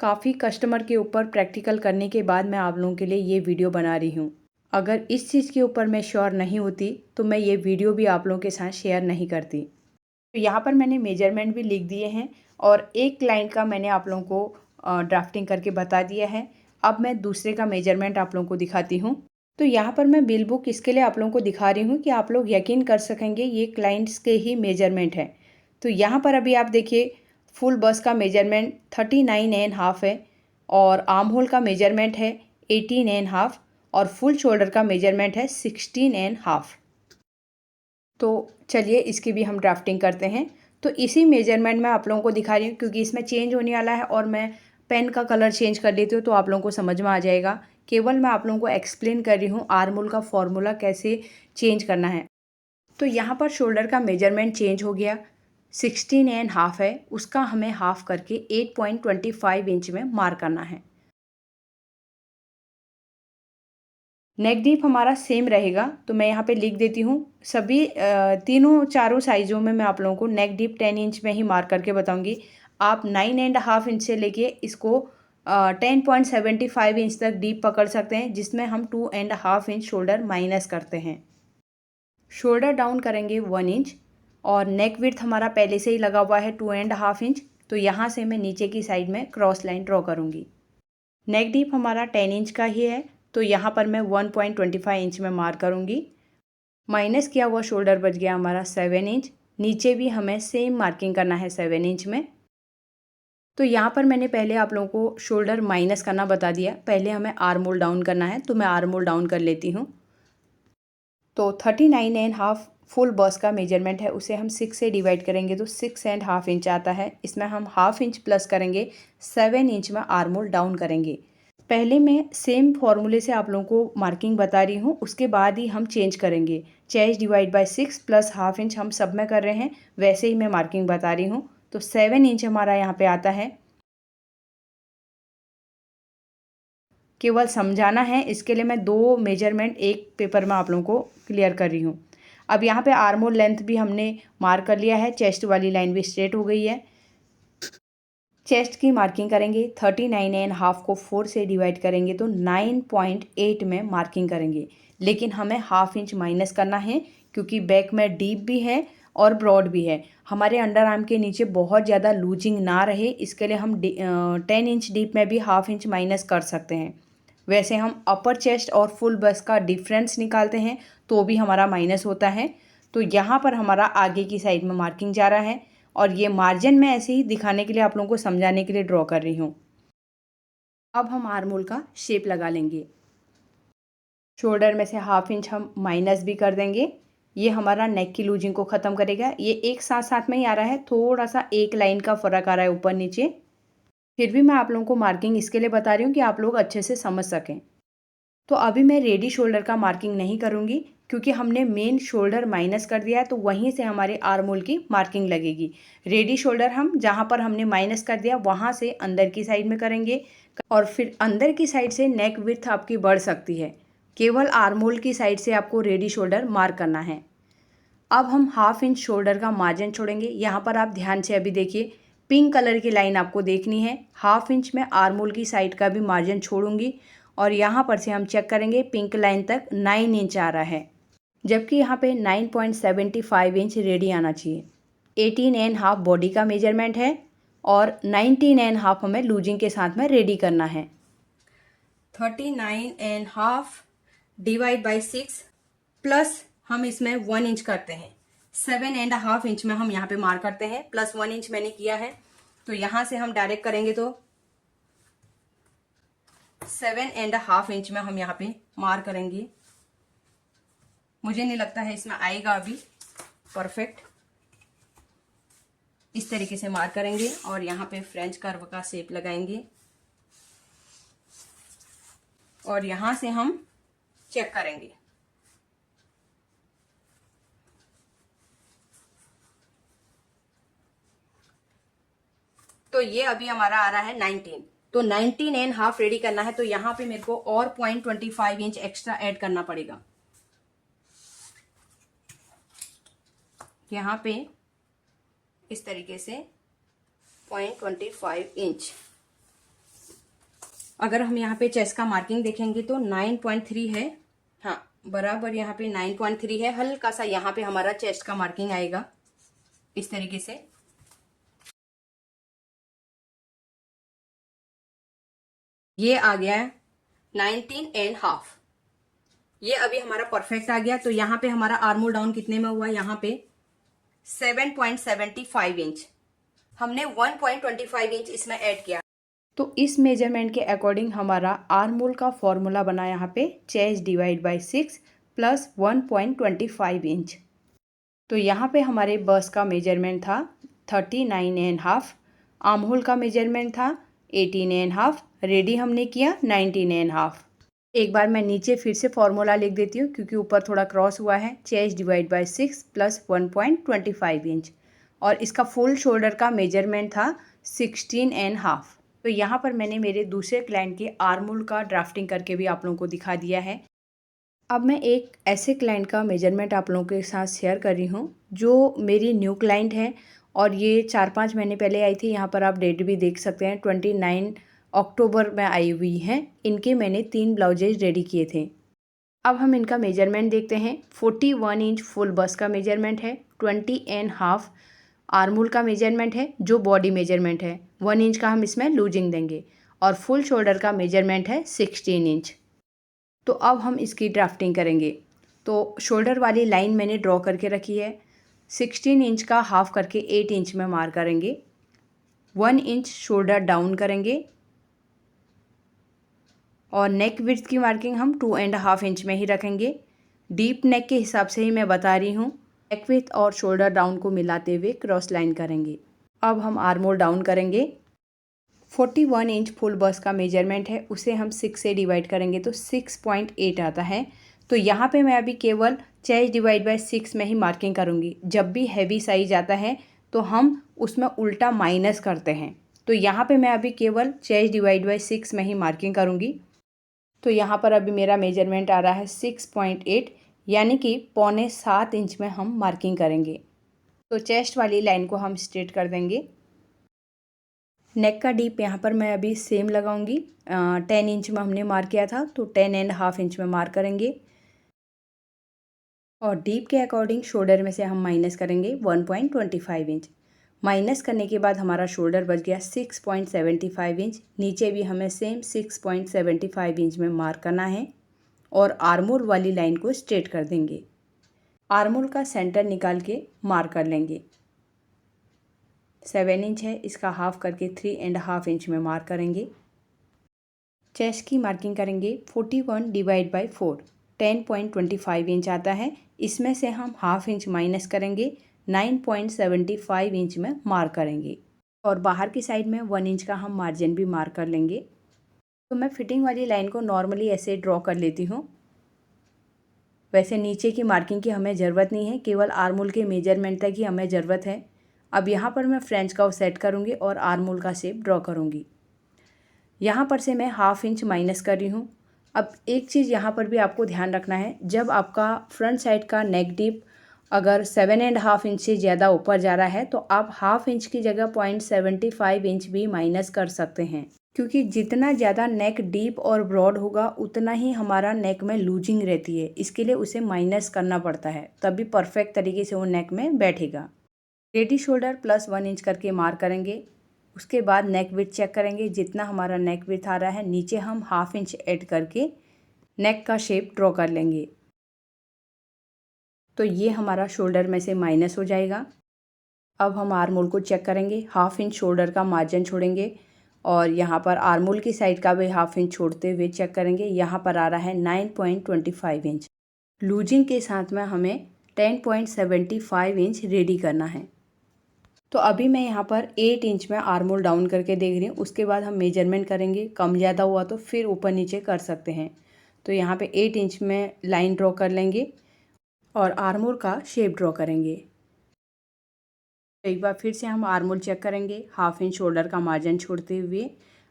काफ़ी कस्टमर के ऊपर प्रैक्टिकल करने के बाद मैं आप लोगों के लिए ये वीडियो बना रही हूँ। अगर इस चीज़ के ऊपर मैं श्योर नहीं होती तो मैं ये वीडियो भी आप लोगों के साथ शेयर नहीं करती। तो यहाँ पर मैंने मेजरमेंट भी लिख दिए हैं और एक क्लाइंट का मैंने आप लोगों को ड्राफ्टिंग करके बता दिया है। अब मैं दूसरे का मेजरमेंट आप लोगों को दिखाती हूँ। तो यहाँ पर मैं बिल बुक इसके लिए आप लोगों को दिखा रही हूँ कि आप लोग यकीन कर सकेंगे ये क्लाइंट्स के ही मेजरमेंट है। तो यहाँ पर अभी आप देखिए फुल बस का मेजरमेंट 39.5 है और आर्म होल का मेजरमेंट है 18.5 और फुल शोल्डर का मेजरमेंट है 16.5। तो चलिए इसकी भी हम ड्राफ्टिंग करते हैं। तो इसी मेजरमेंट में आप लोगों को दिखा रही हूँ क्योंकि इसमें चेंज होने वाला है और मैं पेन का कलर चेंज कर लेती हूँ तो आप लोगों को समझ में आ जाएगा। केवल मैं आप लोगों को एक्सप्लेन कर रही हूँ आर्म होल का फॉर्मूला कैसे चेंज करना है। तो यहाँ पर शोल्डर का मेजरमेंट चेंज हो गया, 16.5 है, उसका हमें हाफ करके 8.25 इंच में मार्क करना है। नेक डीप हमारा सेम रहेगा तो मैं यहाँ पे लिख देती हूँ। सभी तीनों चारों साइज़ों में मैं आप लोगों को नेक डीप 10 इंच में ही मार्क करके बताऊँगी। आप 9.5 इंच से लेके इसको 10.75 इंच तक डीप पकड़ सकते हैं, जिसमें हम 2.5 इंच शोल्डर माइनस करते हैं। शोल्डर डाउन करेंगे 1 इंच और नेक विड्थ हमारा पहले से ही लगा हुआ है 2.5 इंच, तो यहाँ से मैं नीचे की साइड में क्रॉस लाइन ड्रॉ करूँगी। नेक डीप हमारा 10 इंच का ही है तो यहाँ पर मैं 1.25 इंच में मार्क करूँगी। माइनस किया हुआ शोल्डर बच गया हमारा 7 इंच। नीचे भी हमें सेम मार्किंग करना है 7 इंच में। तो यहाँ पर मैंने पहले आप लोगों को शोल्डर माइनस करना बता दिया, पहले हमें आर्म होल डाउन करना है तो मैं आर्म होल डाउन कर लेती हूँ। तो 39.5 फुल बस का मेजरमेंट है, उसे हम 6 से डिवाइड करेंगे तो 6.5 इंच आता है। इसमें हम हाफ इंच प्लस करेंगे, 7 इंच में आर्म होल डाउन करेंगे। पहले मैं सेम फॉर्मूले से आप लोगों को मार्किंग बता रही हूँ, उसके बाद ही हम चेंज करेंगे। Chest divide by 6 plus half inch हम सब में कर रहे हैं, वैसे ही मैं मार्किंग बता रही हूँ। तो 7 इंच हमारा यहाँ पे आता है। केवल समझाना है, इसके लिए मैं 2 मेजरमेंट एक पेपर में आप लोगों को क्लियर कर रही हूँ। अब यहाँ पे आर्म होल लेंथ भी हमने मार्क कर लिया है, चेस्ट वाली लाइन भी स्ट्रेट हो गई है। चेस्ट की मार्किंग करेंगे, 39.5 को 4 से डिवाइड करेंगे तो 9.8 में मार्किंग करेंगे, लेकिन हमें हाफ इंच माइनस करना है क्योंकि बैक में डीप भी है और ब्रॉड भी है। हमारे अंडर आर्म के नीचे बहुत ज़्यादा लूजिंग ना रहे, इसके लिए हम 10 इंच डीप में भी हाफ इंच माइनस कर सकते हैं। वैसे हम अपर चेस्ट और फुल बस्ट का डिफरेंस निकालते हैं तो भी हमारा माइनस होता है। तो यहाँ पर हमारा आगे की साइड में मार्किंग जा रहा है और ये मार्जिन में ऐसे ही दिखाने के लिए आप लोगों को समझाने के लिए ड्रॉ कर रही हूँ। अब हम आर्म होल का शेप लगा लेंगे। शोल्डर में से हाफ इंच हम माइनस भी कर देंगे, ये हमारा नेक की लूजिंग को ख़त्म करेगा। ये एक साथ साथ में ही आ रहा है, थोड़ा सा एक लाइन का फ़र्क आ रहा है ऊपर नीचे, फिर भी मैं आप लोगों को मार्किंग इसके लिए बता रही हूँ कि आप लोग अच्छे से समझ सकें। तो अभी मैं रेडी शोल्डर का मार्किंग नहीं करूँगी क्योंकि हमने मेन शोल्डर माइनस कर दिया है, तो वहीं से हमारे आर्म होल की मार्किंग लगेगी। रेडी शोल्डर हम जहाँ पर हमने माइनस कर दिया वहाँ से अंदर की साइड में करेंगे और फिर अंदर की साइड से नेक विड्थ आपकी बढ़ सकती है। केवल आर्म होल की साइड से आपको रेडी शोल्डर मार्क करना है। अब हम हाफ इंच शोल्डर का मार्जिन छोड़ेंगे। यहाँ पर आप ध्यान से अभी देखिए, पिंक कलर की लाइन आपको देखनी है। हाफ इंच में आर्म होल की साइड का भी मार्जिन छोड़ूंगी और यहाँ पर से हम चेक करेंगे पिंक लाइन तक 9 इंच आ रहा है, जबकि यहाँ पे 9.75 इंच रेडी आना चाहिए। 18.5 बॉडी का मेजरमेंट है और 19.5 हमें लूजिंग के साथ में रेडी करना है। 39.5 डिवाइड बाई 6 प्लस हम इसमें 1 इंच करते हैं, 7.5 इंच में हम यहाँ पे मार्क करते हैं, प्लस 1 इंच मैंने किया है। तो यहाँ से हम डायरेक्ट करेंगे तो 7.5 इंच में हम यहाँ पे मार्क करेंगे। मुझे नहीं लगता है इसमें आएगा अभी परफेक्ट। इस तरीके से मार्क करेंगे और यहाँ पे फ्रेंच कर्व का शेप लगाएंगे और यहाँ से हम चेक करेंगे। तो ये अभी हमारा आ रहा है 19, तो 19.5 रेडी करना है, तो यहाँ पे मेरे को और 0.25 इंच एक्स्ट्रा ऐड करना पड़ेगा। यहाँ पे इस तरीके से 0.25 इंच। अगर हम यहाँ पे चेस्ट का मार्किंग देखेंगे तो 9.3 है, हाँ बराबर यहाँ पे 9.3 है। हल्का सा यहाँ पे हमारा चेस्ट का मार्किंग आएगा इस तरीके से। ये आ गया है 19.5। ये अभी हमारा परफेक्ट आ गया। तो यहाँ पे हमारा आर्म होल डाउन कितने में हुआ, यहाँ पे 7.75 इंच, हमने 1.25 इंच इसमें ऐड किया। तो इस मेजरमेंट के अकॉर्डिंग हमारा आर्म होल का फॉर्मूला बना यहाँ पे chest divide by 6 plus 1.25 inch. तो यहाँ पे हमारे बस का मेजरमेंट था 39.5, आर्म होल का मेजरमेंट था 18.5, रेडी हमने किया 19.5। एक बार मैं नीचे फिर से फॉर्मूला लिख देती हूँ क्योंकि ऊपर थोड़ा क्रॉस हुआ है। Chest divide by 6 plus 1.25 inch और इसका फुल शोल्डर का मेजरमेंट था 16.5। तो यहाँ पर मैंने मेरे दूसरे क्लाइंट के आर्म होल का ड्राफ्टिंग करके भी आप लोगों को दिखा दिया है। अब मैं एक ऐसे क्लाइंट का मेजरमेंट आप लोगों के साथ शेयर कर रही हूँ जो मेरी न्यू क्लाइंट है और ये 4-5 महीने पहले आई थी। यहाँ पर आप डेट भी देख सकते हैं, 29 अक्टूबर में आई हुई हैं। इनके मैंने 3 ब्लाउजेज रेडी किए थे। अब हम इनका मेजरमेंट देखते हैं। 41 इंच फुल बस का मेजरमेंट है, 20.5 आर्म होल का मेजरमेंट है जो बॉडी मेजरमेंट है, 1 इंच का हम इसमें लूजिंग देंगे और फुल शोल्डर का मेजरमेंट है 16 इंच। तो अब हम इसकी ड्राफ्टिंग करेंगे। तो शोल्डर वाली लाइन मैंने ड्रॉ करके रखी है, 16 इंच का हाफ करके 8 इंच में मार्क करेंगे, 1 इंच शोल्डर डाउन करेंगे और नेक विड्थ की मार्किंग हम 2.5 इंच में ही रखेंगे। डीप नेक के हिसाब से ही मैं बता रही हूँ। नेक विड्थ और शोल्डर डाउन को मिलाते हुए क्रॉस लाइन करेंगे। अब हम आर्म होल डाउन करेंगे। 41 इंच फुल बस का मेजरमेंट है, उसे हम 6 से डिवाइड करेंगे तो 6.8 आता है। तो यहाँ पे मैं अभी केवल चेस्ट डिवाइड बाय 6 में ही मार्किंग करूँगी। जब भी हैवी साइज आता है तो हम उसमें उल्टा माइनस करते हैं। तो यहाँ पे मैं अभी केवल चेस्ट डिवाइड बाय 6 में ही मार्किंग करूँगी। तो यहाँ पर अभी मेरा मेजरमेंट आ रहा है 6.8, यानी कि 6.25 इंच में हम मार्किंग करेंगे। तो चेस्ट वाली लाइन को हम स्ट्रेट कर देंगे। नेक का डीप यहाँ पर मैं अभी सेम लगाऊंगी। 10 इंच में हमने मार्क किया था तो 10.5 इंच में मार्क करेंगे और डीप के अकॉर्डिंग शोल्डर में से हम माइनस करेंगे 1.25 इंच। माइनस करने के बाद हमारा शोल्डर बच गया 6.75 इंच। नीचे भी हमें सेम 6.75 इंच में मार्क करना है और आर्म होल वाली लाइन को स्ट्रेट कर देंगे। आर्म होल का सेंटर निकाल के मार्क कर लेंगे। 7 इंच है, इसका हाफ करके 3.5 इंच में मार्क करेंगे। चेस्ट की मार्किंग करेंगे 41 डिवाइड बाई 4, 10.25 इंच आता है। इसमें से हम हाफ इंच माइनस करेंगे, 9.75 इंच में मार्क करेंगे और बाहर की साइड में 1 इंच का हम मार्जिन भी मार्क कर लेंगे। तो मैं फिटिंग वाली लाइन को नॉर्मली ऐसे ड्रॉ कर लेती हूँ। वैसे नीचे की मार्किंग की हमें ज़रूरत नहीं है, केवल आर्म होल के मेजरमेंट तक ही हमें ज़रूरत है। अब यहाँ पर मैं फ्रेंच कर्व सेट करूँगी और आर्म होल का शेप ड्रॉ करूँगी। यहाँ पर से मैं हाफ इंच माइनस कर रही हूँ। अब एक चीज़ यहाँ पर भी आपको ध्यान रखना है, जब आपका फ्रंट साइड का नेक डीप अगर 7.5 इंच से ज़्यादा ऊपर जा रहा है तो आप हाफ इंच की जगह 0.75 इंच भी माइनस कर सकते हैं, क्योंकि जितना ज़्यादा नेक डीप और ब्रॉड होगा उतना ही हमारा नेक में लूजिंग रहती है। इसके लिए उसे माइनस करना पड़ता है, तभी परफेक्ट तरीके से वो नेक में बैठेगा। रेडी शोल्डर प्लस 1 इंच करके मार्क करेंगे। उसके बाद नेक विड्थ चेक करेंगे। जितना हमारा नेक विड्थ आ रहा है नीचे हम हाफ इंच ऐड करके नेक का शेप ड्रॉ कर लेंगे। तो ये हमारा शोल्डर में से माइनस हो जाएगा। अब हम आर्म होल को चेक करेंगे। हाफ इंच शोल्डर का मार्जिन छोड़ेंगे और यहाँ पर आर्म होल की साइड का भी हाफ इंच छोड़ते हुए चेक करेंगे। यहाँ पर आ रहा है 9.25 इंच। लूजिंग के साथ में हमें 10.75 इंच रेडी करना है। तो अभी मैं यहाँ पर 8 इंच में आर्म होल डाउन करके देख रही हूँ। उसके बाद हम मेजरमेंट करेंगे, कम ज़्यादा हुआ तो फिर ऊपर नीचे कर सकते हैं। तो यहाँ पे 8 इंच में लाइन ड्रॉ कर लेंगे और आर्म होल का शेप ड्रॉ करेंगे। एक बार फिर से हम आर्म होल चेक करेंगे। हाफ इंच शोल्डर का मार्जिन छोड़ते हुए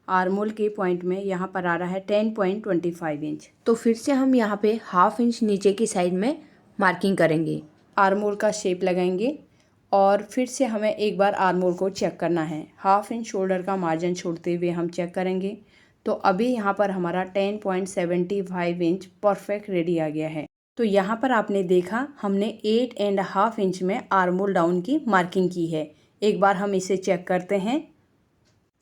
आर्म होल के पॉइंट में यहाँ पर आ रहा है 10.25 इंच। तो फिर से हम यहाँ पे हाफ इंच नीचे की साइड में मार्किंग करेंगे, आर्म होल का शेप लगाएंगे और फिर से हमें एक बार आर्म होल को चेक करना है। हाफ इंच शोल्डर का मार्जिन छोड़ते हुए हम चेक करेंगे। तो अभी यहाँ पर हमारा 10.75 इंच परफेक्ट रेडी आ गया है। तो यहाँ पर आपने देखा हमने 8.5 इंच में आर्म होल डाउन की मार्किंग की है। एक बार हम इसे चेक करते हैं।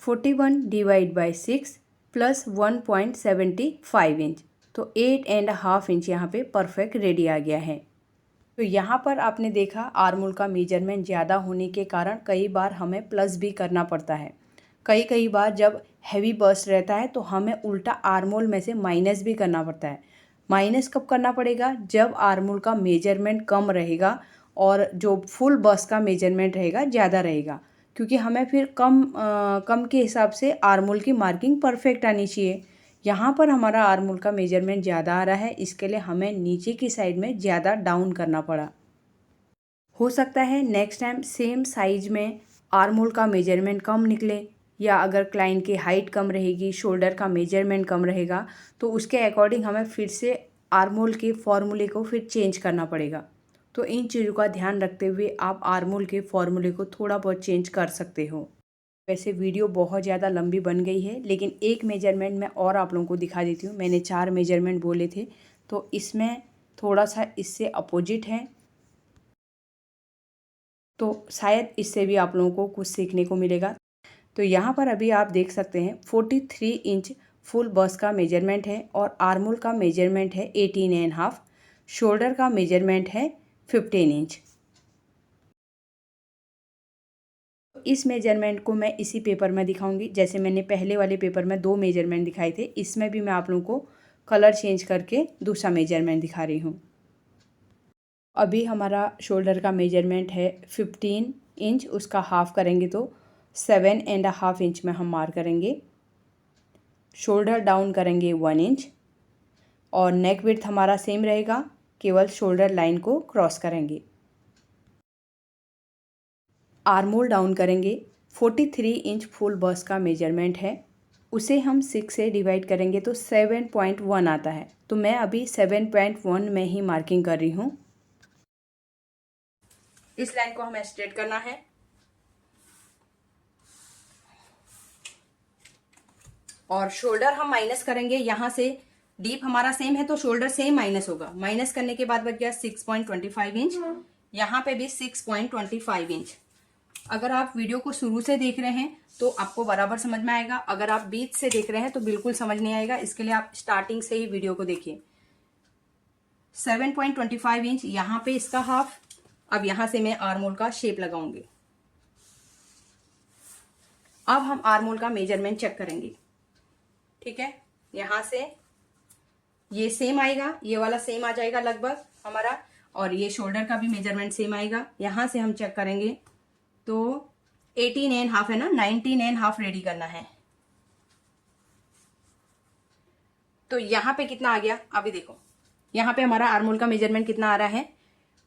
41 डिवाइड बाई 6 प्लस 1.75 इंच। तो 8.5 इंच यहाँ पे परफेक्ट रेडी आ गया है। तो यहाँ पर आपने देखा आर्मोल का मेजरमेंट ज़्यादा होने के कारण कई बार हमें प्लस भी करना पड़ता है। कई बार जब हैवी बस्ट रहता है तो हमें उल्टा आर्मोल में से माइनस भी करना पड़ता है। माइनस कब करना पड़ेगा? जब आर्मोल का मेजरमेंट कम रहेगा और जो फुल बस्ट का मेजरमेंट रहेगा ज़्यादा रहेगा, क्योंकि हमें फिर कम के हिसाब से आर्मोल की मार्किंग परफेक्ट आनी चाहिए। यहाँ पर हमारा आर्मोल का मेजरमेंट ज़्यादा आ रहा है, इसके लिए हमें नीचे की साइड में ज़्यादा डाउन करना पड़ा। हो सकता है नेक्स्ट टाइम सेम साइज में आर्मोल का मेजरमेंट कम निकले, या अगर क्लाइंट की हाइट कम रहेगी, शोल्डर का मेजरमेंट कम रहेगा, तो उसके अकॉर्डिंग हमें फिर से आर्मोल के फॉर्मूले को फिर चेंज करना पड़ेगा। तो इन चीज़ों का ध्यान रखते हुए आप आर्मोल के फॉर्मूले को थोड़ा बहुत चेंज कर सकते हो। वैसे वीडियो बहुत ज़्यादा लंबी बन गई है, लेकिन एक मेजरमेंट मैं और आप लोगों को दिखा देती हूँ। मैंने 4 मेजरमेंट बोले थे, तो इसमें थोड़ा सा इससे अपोजिट है, तो शायद इससे भी आप लोगों को कुछ सीखने को मिलेगा। तो यहाँ पर अभी आप देख सकते हैं 43 इंच फुल बस्ट का मेजरमेंट है और आर्मोल का मेजरमेंट है 18.5, शोल्डर का मेजरमेंट है 15 इंच। इस मेजरमेंट को मैं इसी पेपर में दिखाऊंगी, जैसे मैंने पहले वाले पेपर में 2 मेजरमेंट दिखाए थे, इसमें भी मैं आप लोगों को कलर चेंज करके दूसरा मेजरमेंट दिखा रही हूँ। अभी हमारा शोल्डर का मेजरमेंट है 15 इंच, उसका हाफ करेंगे तो 7.5 इंच में हम मार्क करेंगे। शोल्डर डाउन करेंगे 1 इंच और नेक विड्थ हमारा सेम रहेगा, केवल शोल्डर लाइन को क्रॉस करेंगे। आर्मोल डाउन करेंगे। 43 इंच फुल बस्ट का मेजरमेंट है, उसे हम 6 से डिवाइड करेंगे तो 7.1 आता है। तो मैं अभी 7.1 में ही मार्किंग कर रही हूँ। इस लाइन को हमें स्ट्रेट करना है और शोल्डर हम माइनस करेंगे। यहाँ से डीप हमारा सेम है तो शोल्डर सेम माइनस होगा। माइनस करने के बाद बच गया 6.25 इंच, यहाँ पे भी 6.25 इंच। अगर आप वीडियो को शुरू से देख रहे हैं तो आपको बराबर समझ में आएगा, अगर आप बीच से देख रहे हैं तो बिल्कुल समझ नहीं आएगा। इसके लिए आप स्टार्टिंग से ही वीडियो को देखिए। 7.25 इंच यहाँ पे इसका हाफ। अब यहां से मैं आर्मोल का शेप लगाऊंगी। अब हम आर्मोल का मेजरमेंट चेक करेंगे, ठीक है। यहां से ये सेम आएगा, ये वाला सेम आ जाएगा लगभग हमारा, और ये शोल्डर का भी मेजरमेंट सेम आएगा। यहां से हम चेक करेंगे तो 18.5 है ना, 19.5 रेडी करना है। तो यहाँ पे कितना आ गया? अभी देखो यहाँ पे हमारा आर्मोल का मेजरमेंट कितना आ रहा है,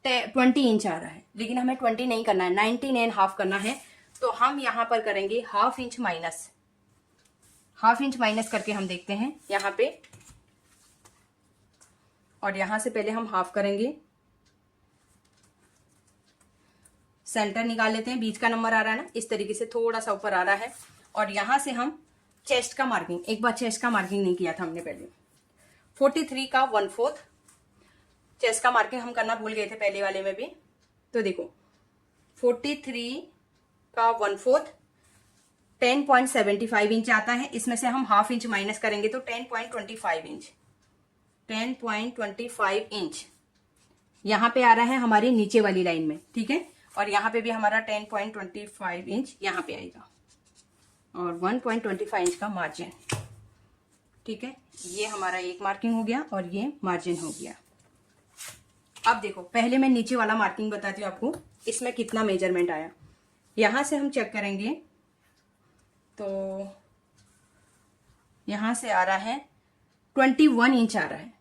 20 इंच आ रहा है, लेकिन हमें 20 नहीं करना है, 19.5 करना है। तो हम यहाँ पर करेंगे half inch minus. Half inch minus करके हम देखते हैं यहाँ पे, और यहां से पहले हम हाफ करेंगे। सेंटर निकाल लेते हैं, बीच का नंबर आ रहा है ना, इस तरीके से थोड़ा सा ऊपर आ रहा है। और यहां से हम चेस्ट का मार्किंग, एक बार चेस्ट का मार्किंग नहीं किया था हमने पहले, 43 का 1/4 चेस्ट का मार्किंग हम करना भूल गए थे पहले वाले में भी। तो देखो 43 का 1/4 10.75 इंच आता है। इसमें से हम हाफ इंच माइनस करेंगे तो 10.25 इंच, 10.25 इंच यहाँ पे आ रहा है हमारी नीचे वाली लाइन में, ठीक है। और यहाँ पे भी हमारा 10.25 इंच यहाँ पे आएगा और 1.25 इंच का मार्जिन, ठीक है। ये हमारा एक मार्किंग हो गया और ये मार्जिन हो गया। अब देखो पहले मैं नीचे वाला मार्किंग बताती हूँ आपको, इसमें कितना मेजरमेंट आया। यहां से हम चेक करेंगे तो यहां से आ रहा है 21 इंच आ रहा है,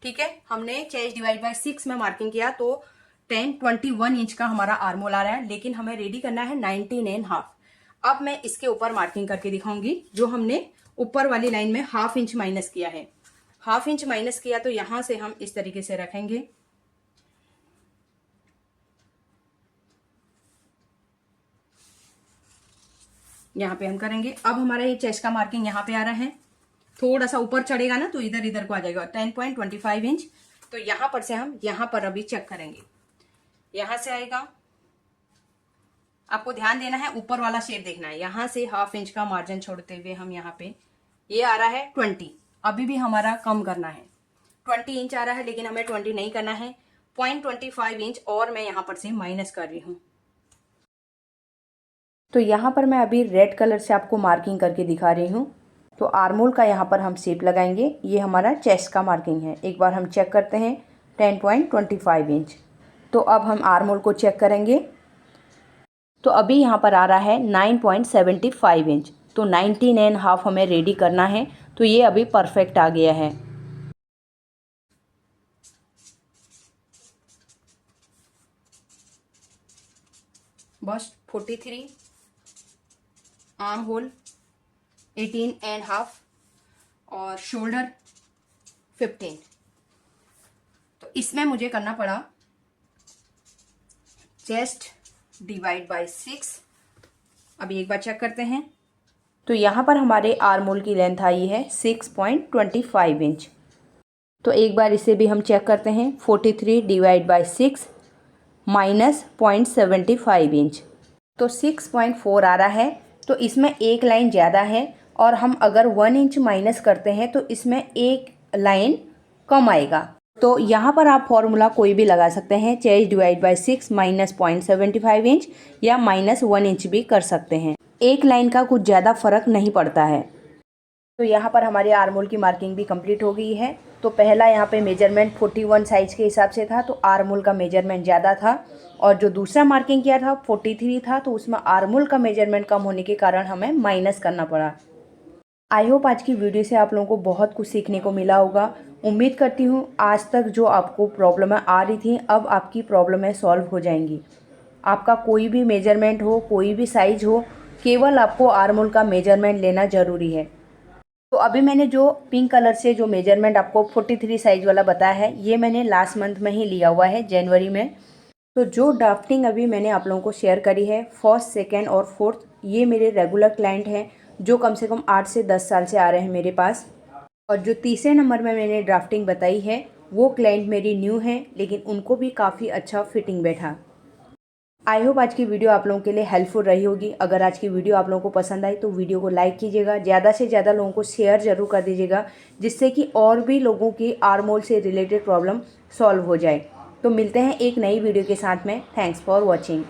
ठीक है। हमने चेस्ट डिवाइड बाय 6 में मार्किंग किया तो 21 इंच का हमारा आर्मोल आ रहा है, लेकिन हमें रेडी करना है 19.5। अब मैं इसके ऊपर मार्किंग करके दिखाऊंगी, जो हमने ऊपर वाली लाइन में हाफ इंच माइनस किया है। हाफ इंच माइनस किया तो यहां से हम इस तरीके से रखेंगे, यहाँ पे हम करेंगे। अब हमारा ये चेस्ट का मार्किंग यहाँ पे आ रहा है, थोड़ा सा ऊपर चढ़ेगा ना तो इधर इधर को आ जाएगा 10.25 इंच। तो यहां पर से हम यहाँ पर अभी चेक करेंगे, यहां से आएगा। आपको ध्यान देना है, ऊपर वाला शेप देखना है। यहां से हाफ इंच का मार्जिन छोड़ते हुए हम यहाँ पे, ये आ रहा है 20, अभी भी हमारा कम करना है। 20 इंच आ रहा है, लेकिन हमें 20 नहीं करना है, 0.25 इंच और मैं यहाँ पर से माइनस कर रही हूँ। तो यहाँ पर मैं अभी रेड कलर से आपको मार्किंग करके दिखा रही हूँ। तो आर्मोल का यहाँ पर हम शेप लगाएंगे। ये हमारा चेस्ट का मार्किंग है। एक बार हम चेक करते हैं 10.25 इंच। तो अब हम आर्मोल को चेक करेंगे। तो अभी यहाँ पर आ रहा है 9.75 इंच। तो 19.5 हमें रेडी करना है। तो ये अभी परफेक्ट आ गया है। बस्ट 43, आर्म होल 18.5 और शोल्डर 15। तो इसमें मुझे करना पड़ा चेस्ट डिवाइड बाय 6। अभी एक बार चेक करते हैं। तो यहाँ पर हमारे आर्म होल की लेंथ आई है 6.25 इंच। तो एक बार इसे भी हम चेक करते हैं। 43 डिवाइड बाय 6 माइनस 0.75 इंच। तो 6.4 आ रहा है। तो इसमें एक लाइन ज़्यादा है, और हम अगर 1 इंच माइनस करते हैं तो इसमें एक लाइन कम आएगा। तो यहाँ पर आप फॉर्मूला कोई भी लगा सकते हैं। Chest divide by 6 minus 0.75 inch या माइनस 1 इंच भी कर सकते हैं। एक लाइन का कुछ ज़्यादा फर्क नहीं पड़ता है। तो यहाँ पर हमारे आर्म होल की मार्किंग भी कंप्लीट हो गई है। तो पहला यहाँ पे मेजरमेंट 41 साइज के हिसाब से था, तो आर्म होल का मेजरमेंट ज़्यादा था। और जो दूसरा मार्किंग किया था 43 था, तो उसमें आर्म होल का मेजरमेंट कम होने के कारण हमें माइनस करना पड़ा। आई होप आज की वीडियो से आप लोगों को बहुत कुछ सीखने को मिला होगा। उम्मीद करती हूँ आज तक जो आपको प्रॉब्लमें आ रही थी, अब आपकी प्रॉब्लमें सॉल्व हो जाएंगी। आपका कोई भी मेजरमेंट हो, कोई भी साइज हो, केवल आपको आर्म होल का मेजरमेंट लेना ज़रूरी है। तो अभी मैंने जो पिंक कलर से जो मेजरमेंट आपको 43 साइज वाला बताया है, ये मैंने लास्ट मंथ में ही लिया हुआ है, जनवरी में। तो जो ड्राफ्टिंग अभी मैंने आप लोगों को शेयर करी है, फर्स्ट, सेकेंड और फोर्थ, ये मेरे रेगुलर क्लाइंट हैं जो कम से कम 8 से 10 साल से आ रहे हैं मेरे पास। और जो तीसरे नंबर में मैंने ड्राफ्टिंग बताई है, वो क्लाइंट मेरी न्यू है, लेकिन उनको भी काफ़ी अच्छा फिटिंग बैठा। आई होप आज की वीडियो आप लोगों के लिए हेल्पफुल रही होगी। अगर आज की वीडियो आप लोगों को पसंद आई तो वीडियो को लाइक कीजिएगा, ज़्यादा से ज़्यादा लोगों को शेयर जरूर कर दीजिएगा, जिससे कि और भी लोगों की आर्म होल से रिलेटेड प्रॉब्लम सॉल्व हो जाए। तो मिलते हैं एक नई वीडियो के साथ में। Thanks for watching.